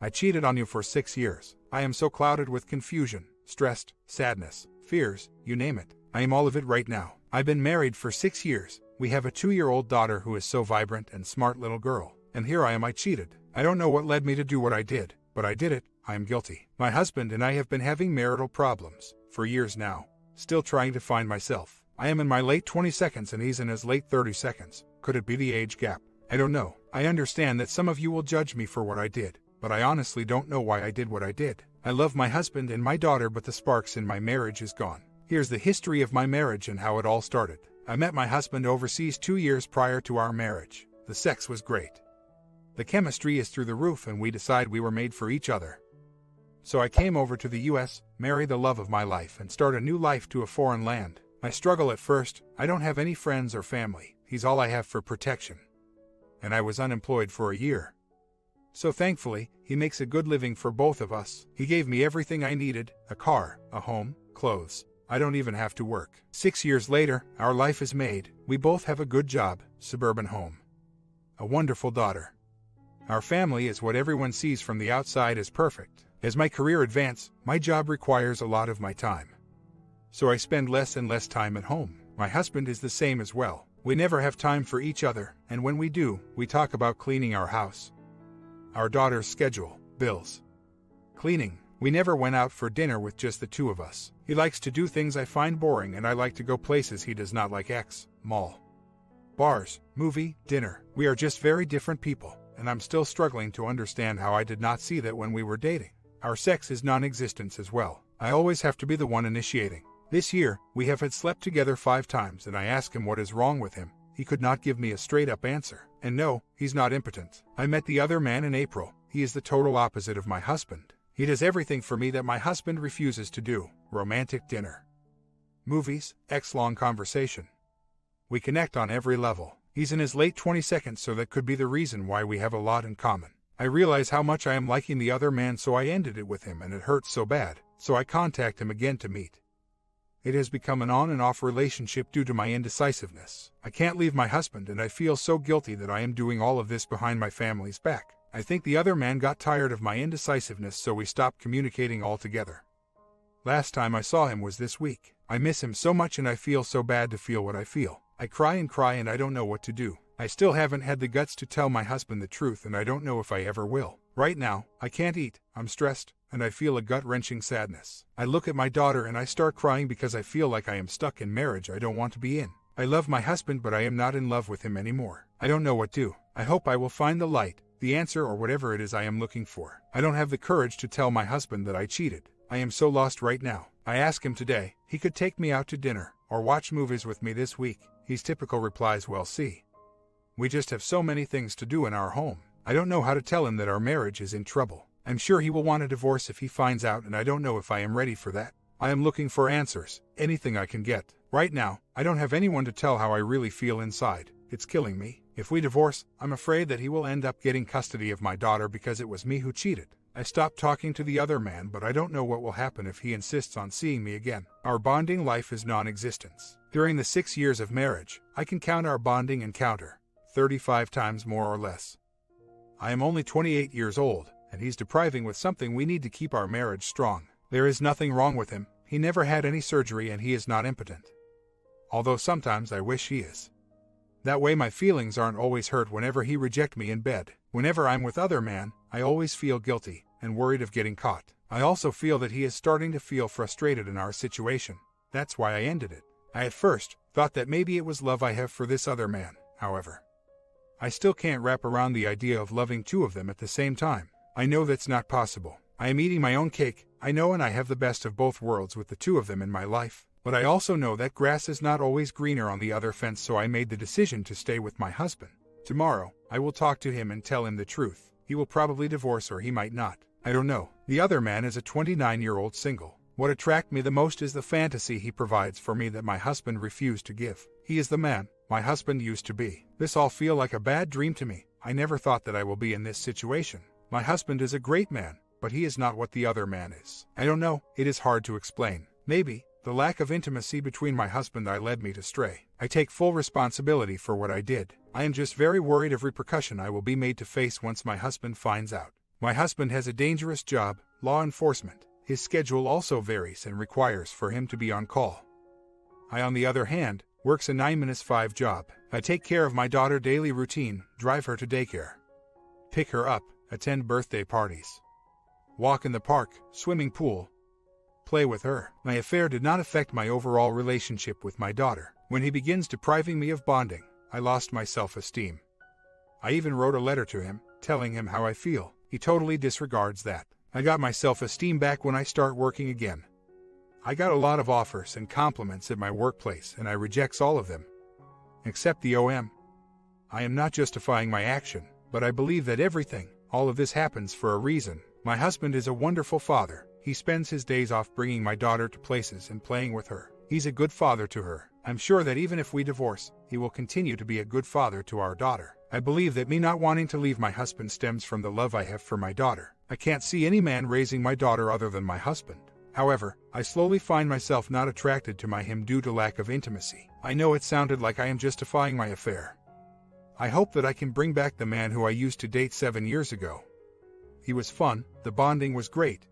I cheated on you for 6 years. I am so clouded with confusion, stressed, sadness, fears, you name it. I am all of it right now. I've been married for 6 years. We have a 2-year-old daughter who is so vibrant and smart little girl. And here I cheated. I don't know what led me to do what I did, but I did it. I am guilty. My husband and I have been having marital problems for years now. Still trying to find myself. I am in my late 22nd and he's in his late 32nd. Could it be the age gap? I don't know. I understand that some of you will judge me for what I did, but I honestly don't know why I did what I did. I love my husband and my daughter, but the sparks in my marriage is gone. Here's the history of my marriage and how it all started. I met my husband overseas 2 years prior to our marriage. The sex was great. The chemistry is through the roof and we decided we were made for each other. So I came over to the US, marry the love of my life and start a new life to a foreign land. I struggle at first. I don't have any friends or family. He's all I have for protection. And I was unemployed for a year. So thankfully, he makes a good living for both of us. He gave me everything I needed, a car, a home, clothes. I don't even have to work. 6 years later, our life is made. We both have a good job, suburban home. A wonderful daughter. Our family is what everyone sees from the outside as perfect. As my career advances, my job requires a lot of my time. So I spend less and less time at home. My husband is the same as well. We never have time for each other, and when we do, we talk about cleaning our house. Our daughter's schedule, bills, cleaning. We never went out for dinner with just the two of us. He likes to do things I find boring and I like to go places he does not like. Mall, bars, movie, dinner. We are just very different people, and I'm still struggling to understand how I did not see that when we were dating. Our sex is non-existent as well. I always have to be the one initiating. This year, we have had slept together 5 times and I asked him what is wrong with him. He could not give me a straight-up answer. And no, he's not impotent. I met the other man in April. He is the total opposite of my husband. He does everything for me that my husband refuses to do. Romantic dinner, movies, long conversation. We connect on every level. He's in his late 22nd, so that could be the reason why we have a lot in common. I realize how much I am liking the other man, so I ended it with him and it hurts so bad. So I contact him again to meet. It has become an on and off relationship due to my indecisiveness. I can't leave my husband and I feel so guilty that I am doing all of this behind my family's back. I think the other man got tired of my indecisiveness, so we stopped communicating altogether. Last time I saw him was this week. I miss him so much and I feel so bad to feel what I feel. I cry and I don't know what to do. I still haven't had the guts to tell my husband the truth and I don't know if I ever will. Right now, I can't eat, I'm stressed, and I feel a gut-wrenching sadness. I look at my daughter and I start crying because I feel like I am stuck in marriage I don't want to be in. I love my husband, but I am not in love with him anymore. I don't know what to do. I hope I will find the light, the answer, or whatever it is I am looking for. I don't have the courage to tell my husband that I cheated. I am so lost right now. I asked him today. He could take me out to dinner or watch movies with me this week. His typical replies, well, see, we just have so many things to do in our home. I don't know how to tell him that our marriage is in trouble. I'm sure he will want a divorce if he finds out, and I don't know if I am ready for that. I am looking for answers, anything I can get. Right now, I don't have anyone to tell how I really feel inside. It's killing me. If we divorce, I'm afraid that he will end up getting custody of my daughter because it was me who cheated. I stopped talking to the other man, but I don't know what will happen if he insists on seeing me again. Our bonding life is non-existent. During the 6 years of marriage, I can count our bonding encounter 35 times more or less. I am only 28 years old, and he's depriving with something we need to keep our marriage strong. There is nothing wrong with him. He never had any surgery and he is not impotent. Although sometimes I wish he is. That way my feelings aren't always hurt whenever he rejects me in bed. Whenever I'm with other man, I always feel guilty and worried of getting caught. I also feel that he is starting to feel frustrated in our situation. That's why I ended it. I at first thought that maybe it was love I have for this other man. However, I still can't wrap around the idea of loving 2 of them at the same time. I know that's not possible. I am eating my own cake, I know, and I have the best of both worlds with the 2 of them in my life. But I also know that grass is not always greener on the other fence, so I made the decision to stay with my husband. Tomorrow, I will talk to him and tell him the truth. He will probably divorce or he might not. I don't know. The other man is a 29-year-old single. What attracts me the most is the fantasy he provides for me that my husband refused to give. He is the man my husband used to be. This all feels like a bad dream to me. I never thought that I will be in this situation. My husband is a great man, but he is not what the other man is. I don't know. It is hard to explain. Maybe the lack of intimacy between my husband and I led me to stray. I take full responsibility for what I did. I am just very worried of repercussion I will be made to face once my husband finds out. My husband has a dangerous job, law enforcement. His schedule also varies and requires for him to be on call. I, on the other hand, works a 9-to-5 job. I take care of my daughter's daily routine, drive her to daycare, pick her up, attend birthday parties, walk in the park, swimming pool, play with her. My affair did not affect my overall relationship with my daughter. When he begins depriving me of bonding, I lost my self-esteem. I even wrote a letter to him, telling him how I feel. He totally disregards that. I got my self-esteem back when I start working again. I got a lot of offers and compliments at my workplace, and I rejects all of them, except the OM. I am not justifying my action, but I believe that all of this happens for a reason. My husband is a wonderful father. He spends his days off bringing my daughter to places and playing with her. He's a good father to her. I'm sure that even if we divorce, he will continue to be a good father to our daughter. I believe that me not wanting to leave my husband stems from the love I have for my daughter. I can't see any man raising my daughter other than my husband. However, I slowly find myself not attracted to him due to lack of intimacy. I know it sounded like I am justifying my affair. I hope that I can bring back the man who I used to date 7 years ago. He was fun, the bonding was great.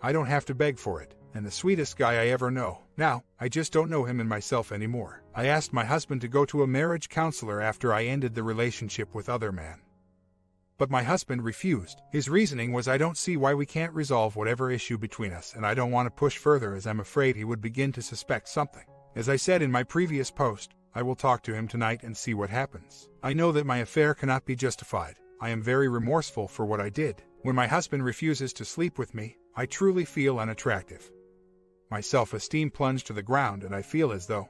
I don't have to beg for it, and the sweetest guy I ever know. Now, I just don't know him and myself anymore. I asked my husband to go to a marriage counselor after I ended the relationship with other man. But my husband refused. His reasoning was, I don't see why we can't resolve whatever issue between us, and I don't want to push further as I'm afraid he would begin to suspect something. As I said in my previous post, I will talk to him tonight and see what happens. I know that my affair cannot be justified. I am very remorseful for what I did. When my husband refuses to sleep with me, I truly feel unattractive. My self-esteem plunged to the ground, and I feel as though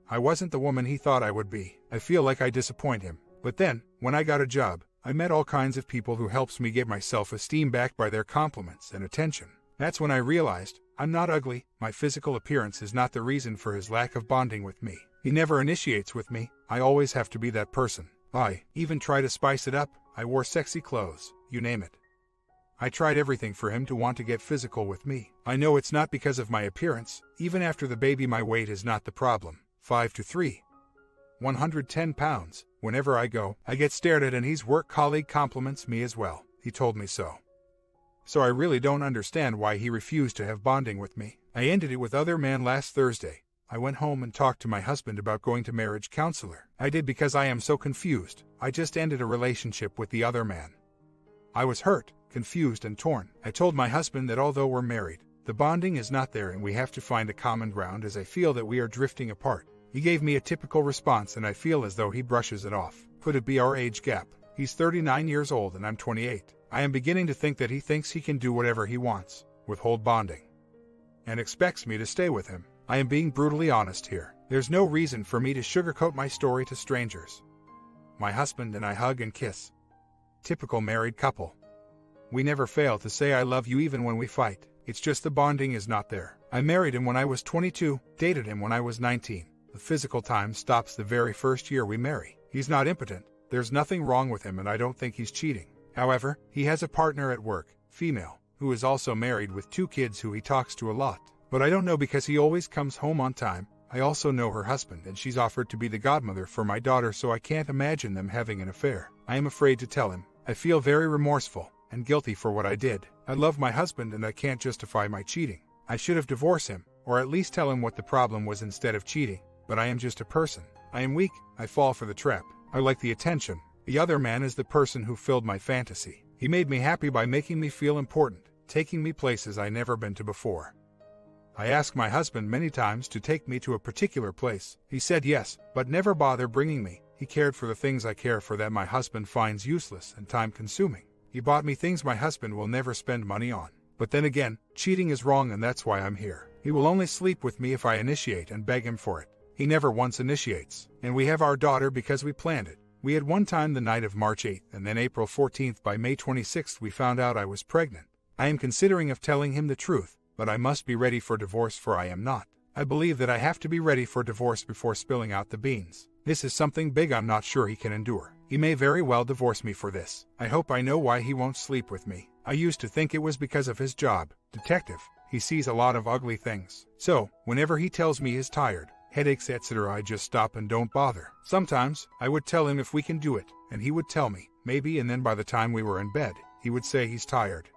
I wasn't the woman he thought I would be. I feel like I disappoint him. But then, when I got a job, I met all kinds of people who helps me get my self-esteem back by their compliments and attention. That's when I realized, I'm not ugly. My physical appearance is not the reason for his lack of bonding with me. He never initiates with me. I always have to be that person. I even try to spice it up. I wore sexy clothes, you name it. I tried everything for him to want to get physical with me. I know it's not because of my appearance. Even after the baby, my weight is not the problem. 5'3", 110 pounds. Whenever I go, I get stared at, and his work colleague compliments me as well. He told me so. So I really don't understand why he refused to have bonding with me. I ended it with other man last Thursday. I went home and talked to my husband about going to marriage counselor. I did because I am so confused. I just ended a relationship with the other man. I was hurt, confused, and torn. I told my husband that although we're married, the bonding is not there and we have to find a common ground, as I feel that we are drifting apart. He gave me a typical response, and I feel as though he brushes it off. Could it be our age gap? He's 39 years old and I'm 28. I am beginning to think that he thinks he can do whatever he wants, withhold bonding, and expects me to stay with him. I am being brutally honest here. There's no reason for me to sugarcoat my story to strangers. My husband and I hug and kiss. Typical married couple. We never fail to say I love you even when we fight. It's just the bonding is not there. I married him when I was 22, dated him when I was 19. The physical time stops the very first year we marry. He's not impotent. There's nothing wrong with him, and I don't think he's cheating. However, he has a partner at work, female, who is also married with 2 kids who he talks to a lot. But I don't know because he always comes home on time. I also know her husband, and she's offered to be the godmother for my daughter, so I can't imagine them having an affair. I am afraid to tell him. I feel very remorseful and guilty for what I did. I love my husband and I can't justify my cheating. I should have divorced him, or at least tell him what the problem was instead of cheating. But I am just a person. I am weak. I fall for the trap. I like the attention. The other man is the person who filled my fantasy. He made me happy by making me feel important, taking me places I never been to before. I asked my husband many times to take me to a particular place. He said yes, but never bother bringing me. He cared for the things I care for that my husband finds useless and time-consuming. He bought me things my husband will never spend money on. But then again, cheating is wrong, and that's why I'm here. He will only sleep with me if I initiate and beg him for it. He never once initiates. And we have our daughter because we planned it. We had one time the night of March 8th and then April 14th. By May 26th we found out I was pregnant. I am considering of telling him the truth, but I must be ready for divorce, for I am not. I believe that I have to be ready for divorce before spilling out the beans. This is something big I'm not sure he can endure. He may very well divorce me for this. I hope I know why he won't sleep with me. I used to think it was because of his job, detective. He sees a lot of ugly things. So, whenever he tells me he's tired, headaches, etc., I just stop and don't bother. Sometimes, I would tell him if we can do it, and he would tell me, maybe, and then by the time we were in bed, he would say he's tired.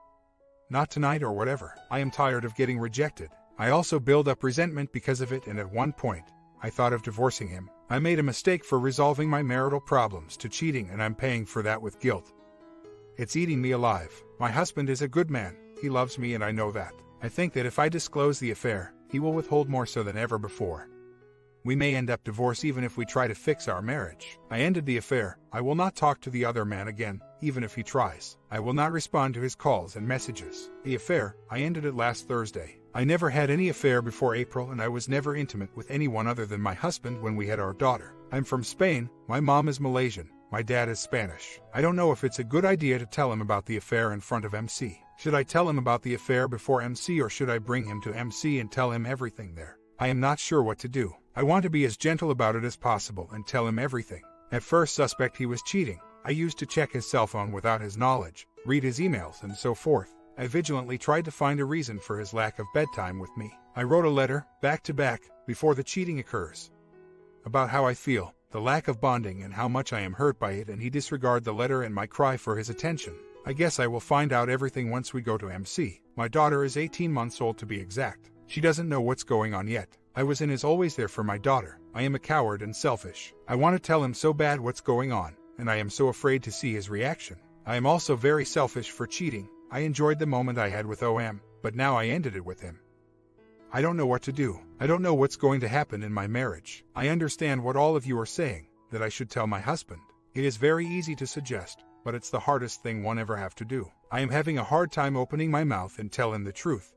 Not tonight or whatever. I am tired of getting rejected. I also build up resentment because of it, and at one point, I thought of divorcing him. I made a mistake for resolving my marital problems to cheating, and I'm paying for that with guilt. It's eating me alive. My husband is a good man. He loves me, and I know that. I think that if I disclose the affair, he will withhold more so than ever before. We may end up divorced even if we try to fix our marriage. I ended the affair. I will not talk to the other man again, even if he tries. I will not respond to his calls and messages. The affair, I ended it last Thursday. I never had any affair before April, and I was never intimate with anyone other than my husband when we had our daughter. I'm from Spain. My mom is Malaysian. My dad is Spanish. I don't know if it's a good idea to tell him about the affair in front of MC. Should I tell him about the affair before MC, or should I bring him to MC and tell him everything there? I am not sure what to do. I want to be as gentle about it as possible and tell him everything. At first suspect he was cheating. I used to check his cell phone without his knowledge, read his emails, and so forth. I vigilantly tried to find a reason for his lack of bedtime with me. I wrote a letter, back to back, before the cheating occurs, about how I feel, the lack of bonding, and how much I am hurt by it, and he disregarded the letter and my cry for his attention. I guess I will find out everything once we go to MC. My daughter is 18 months old to be exact. She doesn't know what's going on yet. I was and is always there for my daughter. I am a coward and selfish. I want to tell him so bad what's going on, and I am so afraid to see his reaction. I am also very selfish for cheating. I enjoyed the moment I had with OM, but now I ended it with him. I don't know what to do. I don't know what's going to happen in my marriage. I understand what all of you are saying, that I should tell my husband. It is very easy to suggest, but it's the hardest thing one ever have to do. I am having a hard time opening my mouth and tell him the truth.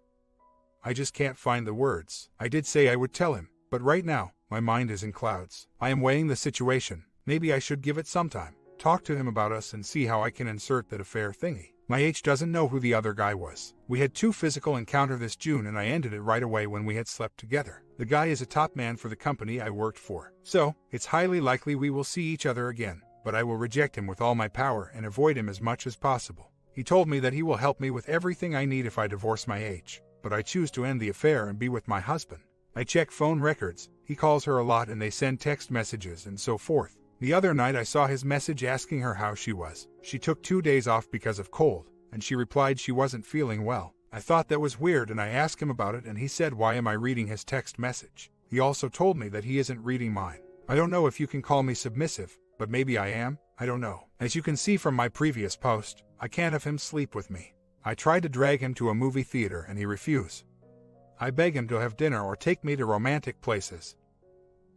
I just can't find the words. I did say I would tell him, but right now, my mind is in clouds. I am weighing the situation. Maybe I should give it some time. Talk to him about us and see how I can insert that affair thingy. My H doesn't know who the other guy was. We had 2 physical encounters this June, and I ended it right away when we had slept together. The guy is a top man for the company I worked for. So, it's highly likely we will see each other again, but I will reject him with all my power and avoid him as much as possible. He told me that he will help me with everything I need if I divorce my H, but I choose to end the affair and be with my husband. I check phone records. He calls her a lot and they send text messages and so forth. The other night I saw his message asking her how she was. She took 2 days off because of cold, and she replied she wasn't feeling well. I thought that was weird, and I asked him about it, and he said, why am I reading his text message? He also told me that he isn't reading mine. I don't know if you can call me submissive, but maybe I am. I don't know. As you can see from my previous post, I can't have him sleep with me. I tried to drag him to a movie theater and he refused. I beg him to have dinner or take me to romantic places.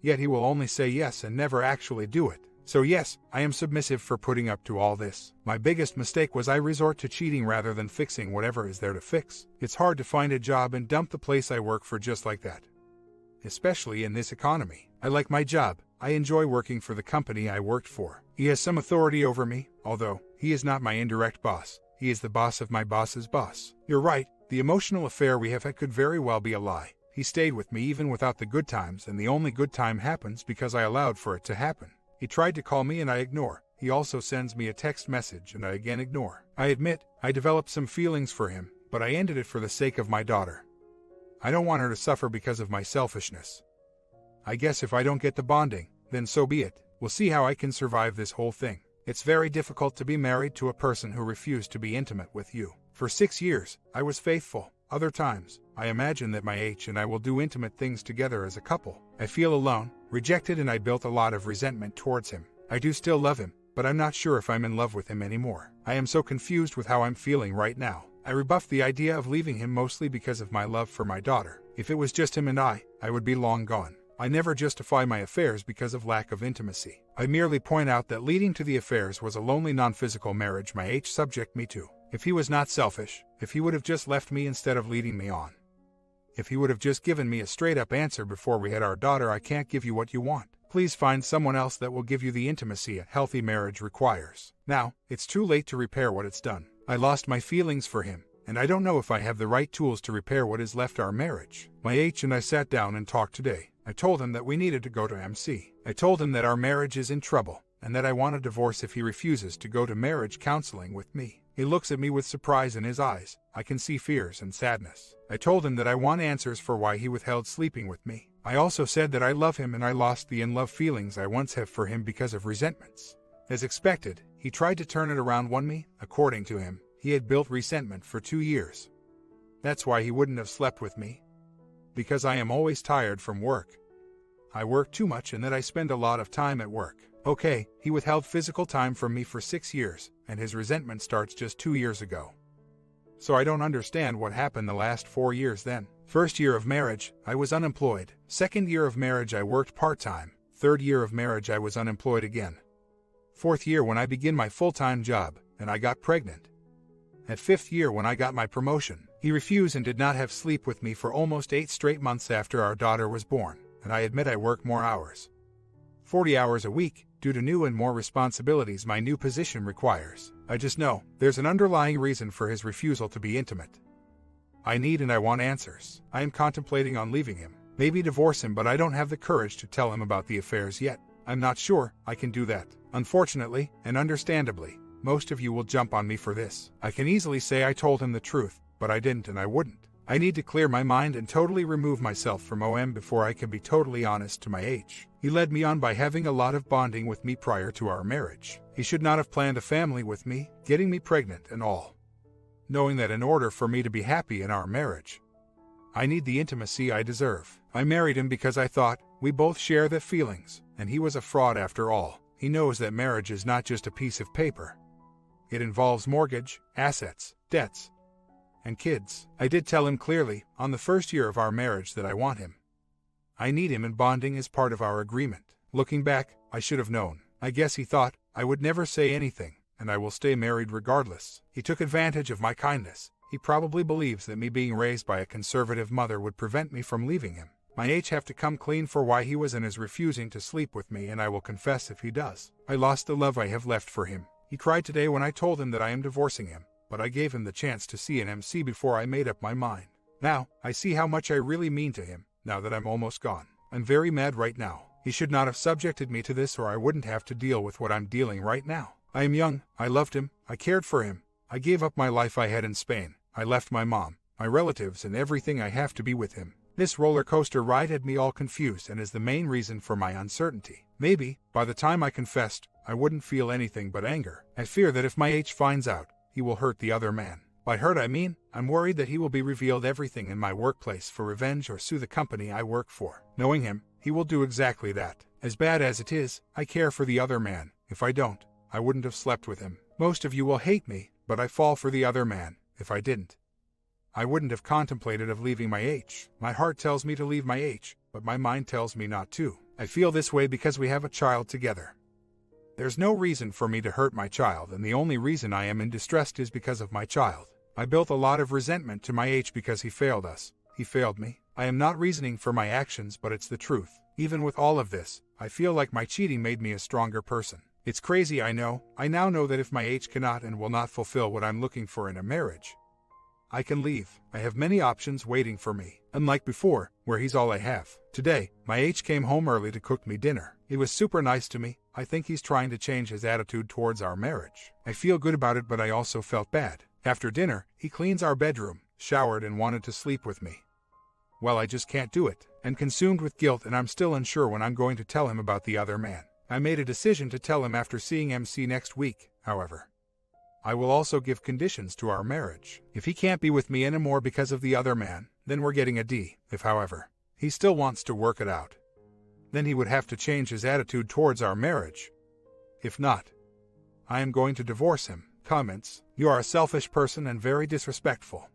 Yet he will only say yes and never actually do it. So yes, I am submissive for putting up to all this. My biggest mistake was I resort to cheating rather than fixing whatever is there to fix. It's hard to find a job and dump the place I work for just like that, especially in this economy. I like my job. I enjoy working for the company I worked for. He has some authority over me, although he is not my indirect boss. He is the boss of my boss's boss. You're right, the emotional affair we have had could very well be a lie. He stayed with me even without the good times, and the only good time happens because I allowed for it to happen. He tried to call me and I ignore. He also sends me a text message and I again ignore. I admit, I developed some feelings for him, but I ended it for the sake of my daughter. I don't want her to suffer because of my selfishness. I guess if I don't get the bonding, then so be it. We'll see how I can survive this whole thing. It's very difficult to be married to a person who refused to be intimate with you. For 6 years, I was faithful. Other times, I imagine that my H and I will do intimate things together as a couple. I feel alone, rejected, and I built a lot of resentment towards him. I do still love him, but I'm not sure if I'm in love with him anymore. I am so confused with how I'm feeling right now. I rebuffed the idea of leaving him mostly because of my love for my daughter. If it was just him and I would be long gone. I never justify my affairs because of lack of intimacy. I merely point out that leading to the affairs was a lonely non-physical marriage my H subject me to. If he was not selfish, if he would have just left me instead of leading me on, if he would have just given me a straight-up answer before we had our daughter, I can't give you what you want. Please find someone else that will give you the intimacy a healthy marriage requires. Now, it's too late to repair what it's done. I lost my feelings for him, and I don't know if I have the right tools to repair what has left our marriage. My H and I sat down and talked today. I told him that we needed to go to MC. I told him that our marriage is in trouble, and that I want a divorce if he refuses to go to marriage counseling with me. He looks at me with surprise in his eyes. I can see fears and sadness. I told him that I want answers for why he withheld sleeping with me. I also said that I love him and I lost the in-love feelings I once have for him because of resentments. As expected, he tried to turn it around on me. According to him, He had built resentment for 2 years. That's why he wouldn't have slept with me. Because I am always tired from work. I work too much and that I spend a lot of time at work. Okay, he withheld physical time from me for 6 years, and his resentment starts just 2 years ago. So I don't understand what happened the last 4 years then. First year of marriage, I was unemployed. Second year of marriage, I worked part-time. Third year of marriage, I was unemployed again. Fourth year when I began my full-time job, and I got pregnant. At fifth year when I got my promotion, he refused and did not have sleep with me for almost 8 straight months after our daughter was born, and I admit I work more hours. 40 hours a week, due to new and more responsibilities my new position requires. I just know there's an underlying reason for his refusal to be intimate. I need and I want answers. I am contemplating on leaving him, maybe divorce him, but I don't have the courage to tell him about the affairs yet. I'm not sure I can do that. Unfortunately, and understandably, most of you will jump on me for this. I can easily say I told him the truth, but I didn't and I wouldn't. I need to clear my mind and totally remove myself from OM before I can be totally honest to my H. He led me on by having a lot of bonding with me prior to our marriage. He should not have planned a family with me, getting me pregnant and all. Knowing that in order for me to be happy in our marriage, I need the intimacy I deserve. I married him because I thought we both share the feelings, and he was a fraud after all. He knows that marriage is not just a piece of paper. It involves mortgage, assets, debts, and kids. I did tell him clearly, on the first year of our marriage, that I want him. I need him, and bonding is part of our agreement. Looking back, I should have known. I guess he thought I would never say anything, and I will stay married regardless. He took advantage of my kindness. He probably believes that me being raised by a conservative mother would prevent me from leaving him. My H have to come clean for why he was and is refusing to sleep with me, and I will confess if he does. I lost the love I have left for him. He cried today when I told him that I am divorcing him, but I gave him the chance to see an MC before I made up my mind. Now, I see how much I really mean to him, now that I'm almost gone. I'm very mad right now. He should not have subjected me to this, or I wouldn't have to deal with what I'm dealing right now. I am young, I loved him, I cared for him. I gave up my life I had in Spain. I left my mom, my relatives, and everything I have to be with him. This roller coaster ride had me all confused and is the main reason for my uncertainty. Maybe, by the time I confessed, I wouldn't feel anything but anger. I fear that if my H finds out, he will hurt the other man. By hurt I mean, I'm worried that he will be revealed everything in my workplace for revenge or sue the company I work for. Knowing him, he will do exactly that. As bad as it is, I care for the other man. If I don't, I wouldn't have slept with him. Most of you will hate me, but I fall for the other man. If I didn't, I wouldn't have contemplated of leaving my H. My heart tells me to leave my H, but my mind tells me not to. I feel this way because we have a child together. There's no reason for me to hurt my child, and the only reason I am in distress is because of my child. I built a lot of resentment to my H because he failed us. He failed me. I am not reasoning for my actions, but it's the truth. Even with all of this, I feel like my cheating made me a stronger person. It's crazy, I know. I now know that if my H cannot and will not fulfill what I'm looking for in a marriage, I can leave. I have many options waiting for me, unlike before, where he's all I have. Today, my H came home early to cook me dinner. He was super nice to me. I think he's trying to change his attitude towards our marriage. I feel good about it, but I also felt bad. After dinner, he cleans our bedroom, showered, and wanted to sleep with me. Well, I just can't do it. I'm consumed with guilt, and I'm still unsure when I'm going to tell him about the other man. I made a decision to tell him after seeing MC next week, however. I will also give conditions to our marriage. If he can't be with me anymore because of the other man, then we're getting a D. If, however, he still wants to work it out, then he would have to change his attitude towards our marriage. If not, I am going to divorce him. Comments: You are a selfish person and very disrespectful.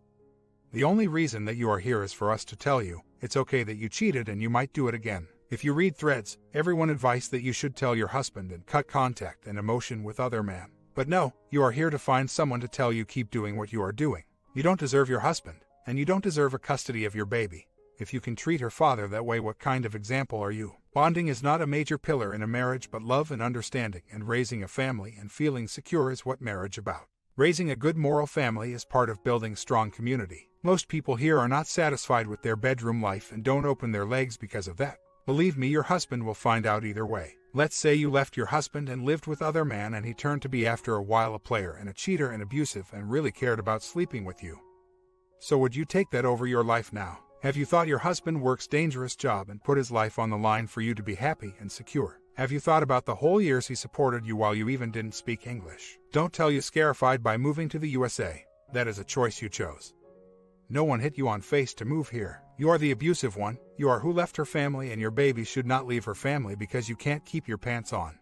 The only reason that you are here is for us to tell you it's okay that you cheated and you might do it again. If you read threads, everyone advice that you should tell your husband and cut contact and emotion with other man. But no, you are here to find someone to tell you keep doing what you are doing. You don't deserve your husband, and you don't deserve a custody of your baby. If you can treat her father that way, what kind of example are you? Bonding is not a major pillar in a marriage, but love and understanding and raising a family and feeling secure is what marriage about. Raising a good moral family is part of building strong community. Most people here are not satisfied with their bedroom life and don't open their legs because of that. Believe me, your husband will find out either way. Let's say you left your husband and lived with other man, and he turned to be after a while a player and a cheater and abusive and really cared about sleeping with you. So would you take that over your life now? Have you thought your husband works dangerous job and put his life on the line for you to be happy and secure? Have you thought about the whole years he supported you while you even didn't speak English? Don't tell you scarified by moving to the USA. That is a choice you chose. No one hit you on face to move here. You are the abusive one. You are who left her family, and your baby should not leave her family because you can't keep your pants on.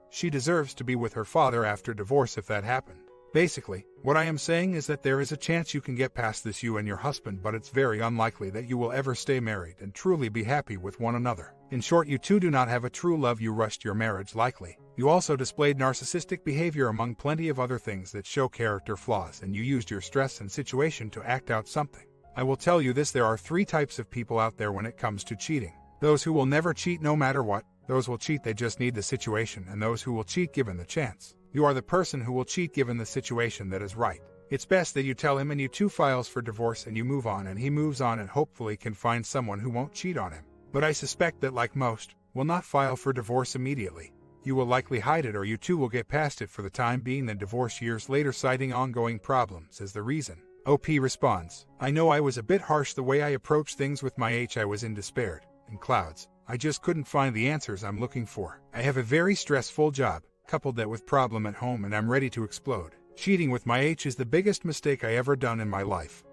She deserves to be with her father after divorce if that happened. Basically, what I am saying is that there is a chance you can get past this, you and your husband, but it's very unlikely that you will ever stay married and truly be happy with one another. In short, you two do not have a true love. You rushed your marriage likely. You also displayed narcissistic behavior among plenty of other things that show character flaws, and you used your stress and situation to act out something. I will tell you this, there are 3 types of people out there when it comes to cheating. Those who will never cheat no matter what, those will cheat they just need the situation, and those who will cheat given the chance. You are the person who will cheat given the situation that is right. It's best that you tell him and you two files for divorce and you move on, and he moves on and hopefully can find someone who won't cheat on him. But I suspect that, like most, will not file for divorce immediately. You will likely hide it, or you two will get past it for the time being, then divorce years later citing ongoing problems as the reason. OP responds, I know I was a bit harsh the way I approached things with my H. I was in despair, in clouds. I just couldn't find the answers I'm looking for. I have a very stressful job, coupled that with problem at home, and I'm ready to explode. Cheating with my H is the biggest mistake I ever done in my life.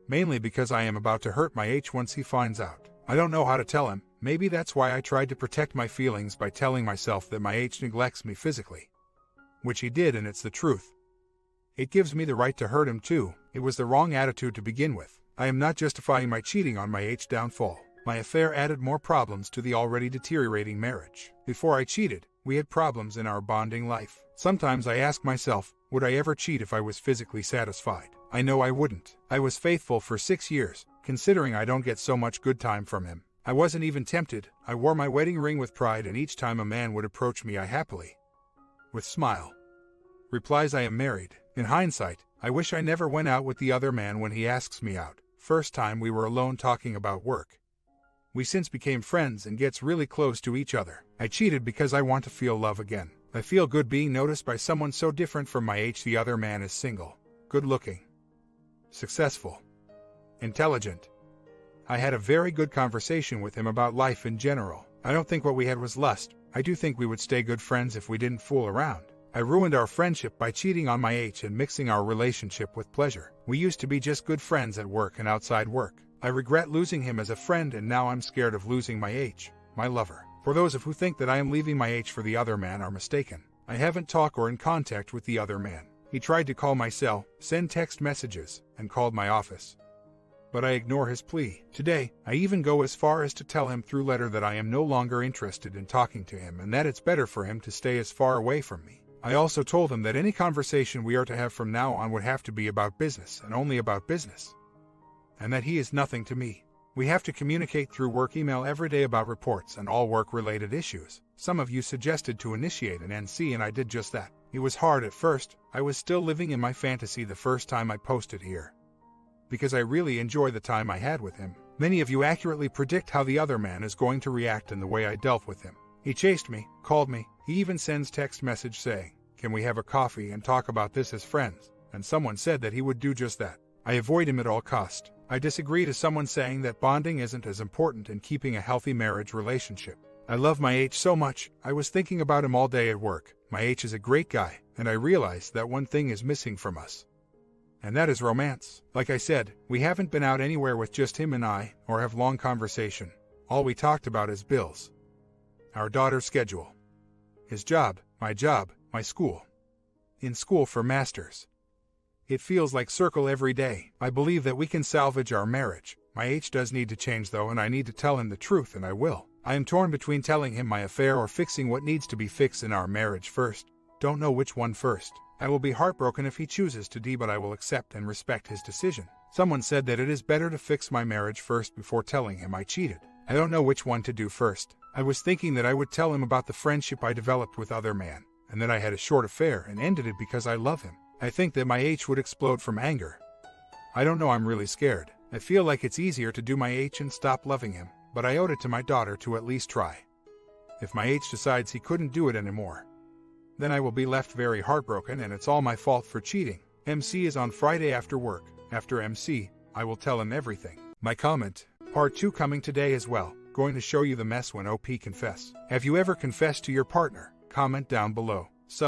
Mainly because I am about to hurt my H once he finds out. I don't know how to tell him. Maybe that's why I tried to protect my feelings by telling myself that my H neglects me physically. Which he did, and it's the truth. It gives me the right to hurt him too. It was the wrong attitude to begin with. I am not justifying my cheating on my H downfall. My affair added more problems to the already deteriorating marriage. Before I cheated, we had problems in our bonding life. Sometimes I ask myself, would I ever cheat if I was physically satisfied? I know I wouldn't. I was faithful for 6 years, considering I don't get so much good time from him. I wasn't even tempted. I wore my wedding ring with pride, and each time a man would approach me I happily, with smile, replies I am married. In hindsight, I wish I never went out with the other man when he asks me out. First time we were alone talking about work. We since became friends and gets really close to each other. I cheated because I want to feel love again. I feel good being noticed by someone so different from my H. The other man is single, good looking, successful, intelligent. I had a very good conversation with him about life in general. I don't think what we had was lust. I do think we would stay good friends if we didn't fool around. I ruined our friendship by cheating on my H and mixing our relationship with pleasure. We used to be just good friends at work and outside work. I regret losing him as a friend, and now I'm scared of losing my H, my lover. For those of who think that I am leaving my H for the other man are mistaken. I haven't talked or in contact with the other man. He tried to call my cell, send text messages, and called my office. But I ignore his plea. Today, I even go as far as to tell him through letter that I am no longer interested in talking to him and that it's better for him to stay as far away from me. I also told him that any conversation we are to have from now on would have to be about business and only about business. And that he is nothing to me. We have to communicate through work email every day about reports and all work-related issues. Some of you suggested to initiate an NC, and I did just that. It was hard at first. I was still living in my fantasy the first time I posted here, because I really enjoy the time I had with him. Many of you accurately predict how the other man is going to react and the way I dealt with him. He chased me, called me, he even sends text message saying, "Can we have a coffee and talk about this as friends?" And someone said that he would do just that. I avoid him at all cost. I disagree to someone saying that bonding isn't as important in keeping a healthy marriage relationship. I love my H so much. I was thinking about him all day at work. My H is a great guy, and I realized that one thing is missing from us. And that is romance. Like I said, we haven't been out anywhere with just him and I, or have long conversation. All we talked about is bills, our daughter's schedule, his job, my school. In school for masters. It feels like circle every day. I believe that we can salvage our marriage. My H does need to change though, and I need to tell him the truth, and I will. I am torn between telling him my affair or fixing what needs to be fixed in our marriage first. Don't know which one first. I will be heartbroken if he chooses to but I will accept and respect his decision. Someone said that it is better to fix my marriage first before telling him I cheated. I don't know which one to do first. I was thinking that I would tell him about the friendship I developed with other man, and that I had a short affair and ended it because I love him. I think that my H would explode from anger. I don't know, I'm really scared. I feel like it's easier to do my H and stop loving him, but I owed it to my daughter to at least try. If my H decides he couldn't do it anymore, then I will be left very heartbroken, and it's all my fault for cheating. MC is on Friday after work. After MC, I will tell him everything. My comment, part 2 coming today as well. Going to show you the mess when OP confess. Have you ever confessed to your partner? Comment down below.